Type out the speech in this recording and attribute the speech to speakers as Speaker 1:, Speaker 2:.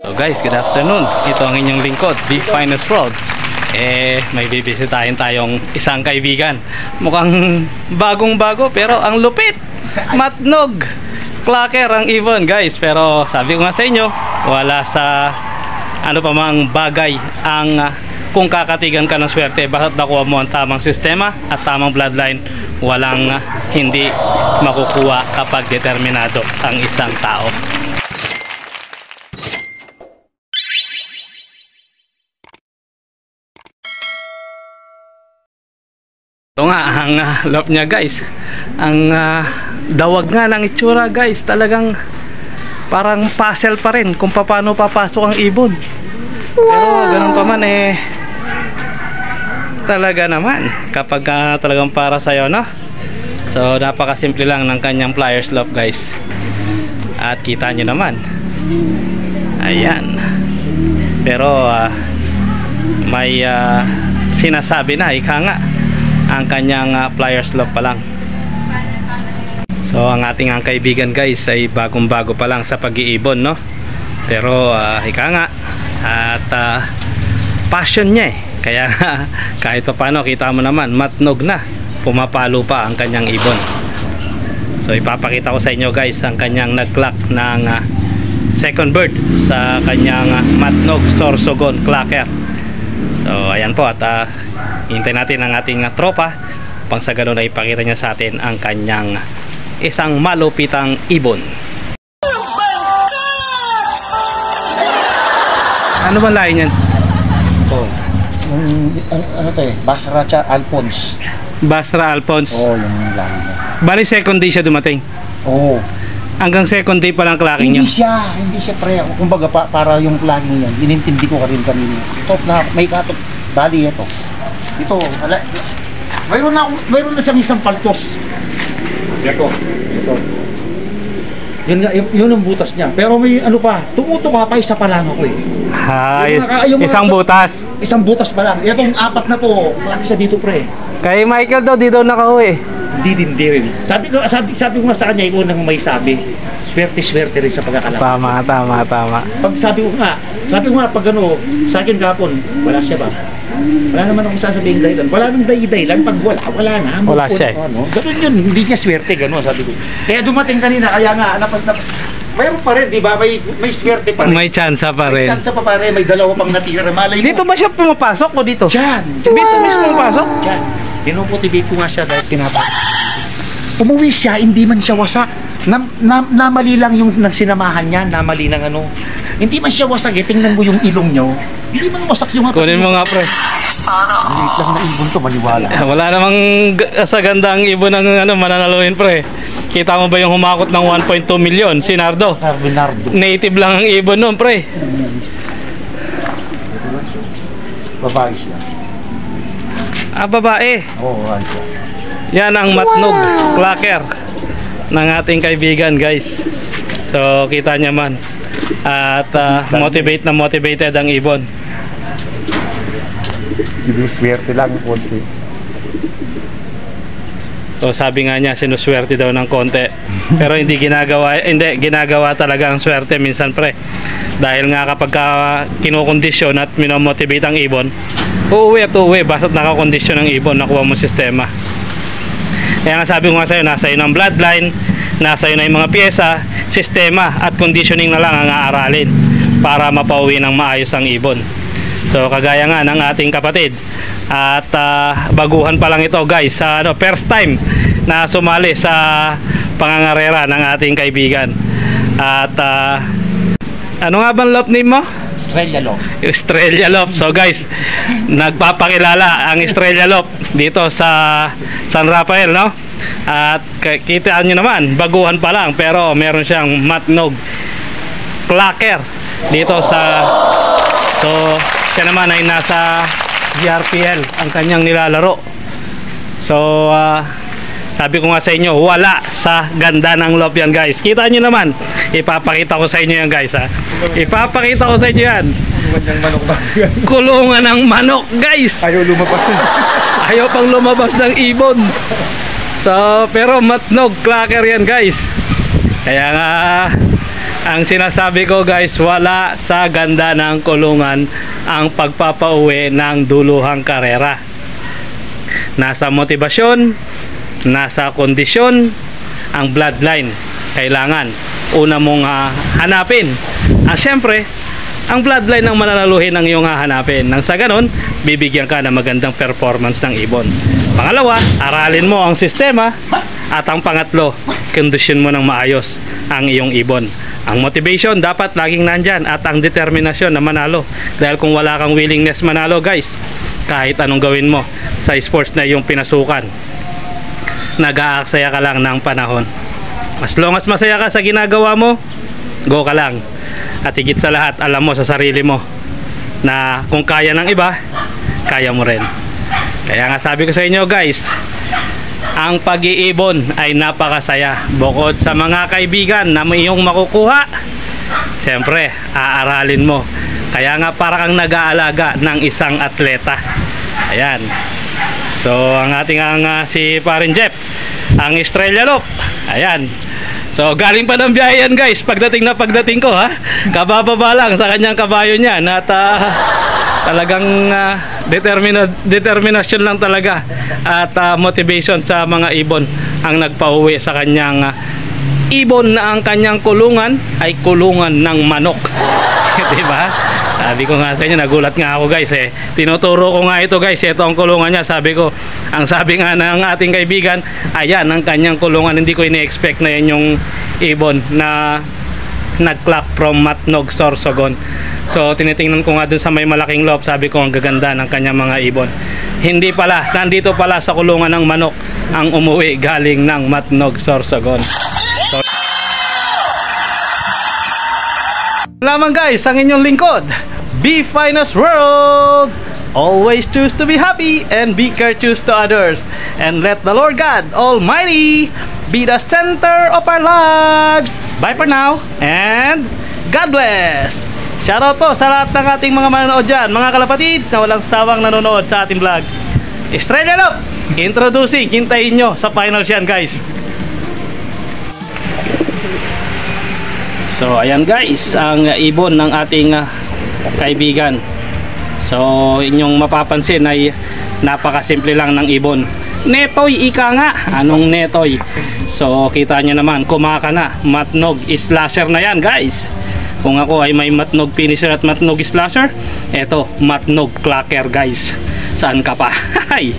Speaker 1: So guys, good afternoon. Ito ang inyong lingkod, The Finest Road. May bibisitahin tayong isang kaibigan. Mukhang bagong-bago pero ang lupit. Matnog. Clacker ang ibon guys. Pero sabi ko nga sa inyo, wala sa ano pa mang bagay ang kung kakatigan ka ng swerte. Basta't nakuha mo ang tamang sistema at tamang bloodline, walang hindi makukuha kapag determinado ang isang tao. Ito nga ang love niya guys. Ang dawag nga ng itsura guys, talagang parang puzzle pa rin kung paano papasok ang ibon. Pero ganun pa man talaga naman kapag talagang para sa'yo, no? So napakasimple lang ng kanyang pliers loop guys. At kita nyo naman, ayan. Pero may sinasabi na, ika nga, ang kanyang pliers loop pa lang. So ang ating kaibigan guys ay bagong-bago pa lang sa pag-iibon, no? Pero ika nga, at passion niya kaya kahit pa paano, kita mo naman, matnog na, pumapalo pa ang kanyang ibon. So ipapakita ko sa inyo guys ang kanyang nag-clock ng second bird sa kanyang matnog sorsogon clacker. So ayan po, at hintay natin ang ating tropa pang sa ganun ay ipakita niya sa atin ang kanyang isang malupitang ibon. Ano ba lahi niyan? Oh.
Speaker 2: Ano to Basra Alphonse.
Speaker 1: Basra Alphonse.
Speaker 2: Oh, yung lahi niya.
Speaker 1: Bali second day siya dumating.
Speaker 2: Oh.
Speaker 1: Hanggang second day pa lang clacking niya.
Speaker 2: Hindi siya pre. Kumbaga para yung clacking niya, inintindi ko rin kanina. Ito na may katok. Bali ito. Ito, mayroon na siyang isang paltos. Ito. Yun ang butas niya. Pero may ano pa, tumutuka pa isa pa lang ako
Speaker 1: isang butas.
Speaker 2: Isang butas pa lang. Itong apat na to, malaki siya dito pre.
Speaker 1: Kay Michael daw, di daw nakahuwi.
Speaker 2: Hindi rin. Sabi ko nga sa kanya, ikaw nang may sabi. Swerte rin sa pagkakalaki.
Speaker 1: Tama.
Speaker 2: Pag sabi ko nga pag ano, sa akin kapon, wala siya ba? Wala naman akong sasabihin dahilan. Wala nang dahilan. Pag wala na.
Speaker 1: Wala siya.
Speaker 2: Ganun yun. Hindi niya swerte. Ganun sabi ko. Kaya dumating kanina. Kaya nga, mayroon pa rin. Diba? May swerte pa rin.
Speaker 1: May tsansa pa rin.
Speaker 2: May tsansa pa rin. May dalawa pang natira. Malay mo.
Speaker 1: Dito ba siya pumapasok o dito?
Speaker 2: Diyan.
Speaker 1: Dito mismo pumapasok?
Speaker 2: Diyan. Pinuputivate ko nga siya dahil umuwi siya. Hindi man siya wasak. Namali lang yung sinamahan niya. Namali lang ano. Hindi man siya wasak. Tingnan mo yung ilong niyo. Hindi man wasak yung
Speaker 1: kunin mo nga pre.
Speaker 2: Maliit lang na ibon to, maliwala.
Speaker 1: Wala namang sa gandang ibon ng mananaluhin pre. Kita mo ba yung humakot ng 1.2 million? Si Nardo. Native lang ang ibon nun pre.
Speaker 2: Babae siya.
Speaker 1: Babae.
Speaker 2: Oo, siya.
Speaker 1: Yan ang matnog clacker ng ating kaibigan guys. So kita niya man. At motivated ang ibon.
Speaker 2: Sinuswerte lang konti.
Speaker 1: So sabi nga niya, sinuswerte daw ng konti. Pero hindi ginagawa talaga ang swerte minsan pre. Dahil nga kapag kinukondisyon at minomotivate ang ibon, uuwi basta't nakakondisyon ang ibon, nakuha mo sistema. Kaya nga sabi ko nga sa'yo, nasa iyo ng bloodline, nasa iyo na yung mga pyesa, sistema at conditioning na lang ang aaralin para mapauwi ng maayos ang ibon. So kagaya nga ng ating kapatid, at baguhan pa lang ito guys, first time na sumali sa pangangarera ng ating kaibigan. At ano nga bang love name mo? Estrella Lop. So guys, nagpapakilala ang Estrella Lop dito sa San Rafael, no? At kita nyo naman, baguhan pa lang pero meron siyang matnog clacker dito sa, so siya naman ay nasa GRPL ang kanyang nilalaro. So sabi ko nga sa inyo, wala sa ganda ng loob yan guys. Kita nyo naman, ipapakita ko sa inyo yan guys ha. Ipapakita ko sa inyo yan. Kulungan ng manok guys.
Speaker 2: Ayaw lumabas.
Speaker 1: Ayaw pang lumabas ng ibon. So pero matnog clacker yan guys. Kaya nga Ang sinasabi ko guys, wala sa ganda ng kulungan ang pagpapauwi ng duluhang karera. Nasa motibasyon, nasa kondisyon, ang bloodline kailangan una mong hanapin. Siyempre, ang bloodline ng mananaluhin ang iyong hahanapin. Nang sa ganon, bibigyan ka ng magandang performance ng ibon. Pangalawa, aralin mo ang sistema. At ang pangatlo, kondisyon mo ng maayos ang iyong ibon. Ang motivation dapat laging nandyan at ang determinasyon na manalo. Dahil kung wala kang willingness manalo guys, kahit anong gawin mo sa sports na iyong pinasukan, nag-aaksaya ka lang ng panahon. As long as masaya ka sa ginagawa mo, go ka lang. At higit sa lahat, alam mo sa sarili mo na kung kaya ng iba, kaya mo rin. Kaya nga sabi ko sa inyo guys, ang pag-iibon ay napakasaya. Bukod sa mga kaibigan na iyong makukuha, siyempre, aaralin mo. Kaya nga para kang nag-aalaga ng isang atleta. Ayan. So, ang ating si Parin Jeff, ang Estrella Loop. Ayan. So, galing pa ng biyahe yan guys. Pagdating ko kabababa lang sa kanyang kabayo niya. At talagang determinasyon lang talaga at motivation sa mga ibon ang nagpauwi sa kanyang ibon na ang kanyang kulungan ay kulungan ng manok. Diba? Sabi ko nga sa inyo, nagulat nga ako guys tinuturo ko nga ito guys, ito ang kulungan niya. Sabi ko, ang sabi nga ng ating kaibigan, ayan ang kanyang kulungan. Hindi ko ini-expect na yan yung ibon na nag-clock from Matnog, Sorsogon. So tinitingnan ko nga dun sa may malaking loob, sabi ko ang gaganda ng kanyang mga ibon. Hindi pala, nandito pala sa kulungan ng manok ang umuwi galing ng Matnog, Sorsogon. So, lamang guys, ang inyong lingkod, Be Finest World. Always choose to be happy and be courteous to others, and let the Lord God Almighty be the center of our lives. Bye for now and God bless. Shoutout po sa lahat ng ating mga manonood dyan, mga kalapatid na walang sawang nanonood sa ating vlog. Estrella Loop, introducing, hintayin nyo sa finals yan guys. So ayan guys, ang ibon ng ating kaibigan. So inyong mapapansin ay napakasimple lang ng ibon. Netoy, ika nga. Anong netoy? So kita nyo naman, kumaka na. Matnog slasher na yan guys. Kung ako ay may matnog finisher at matnog slasher, eto matnog clacker guys. Saan ka pa? Hi.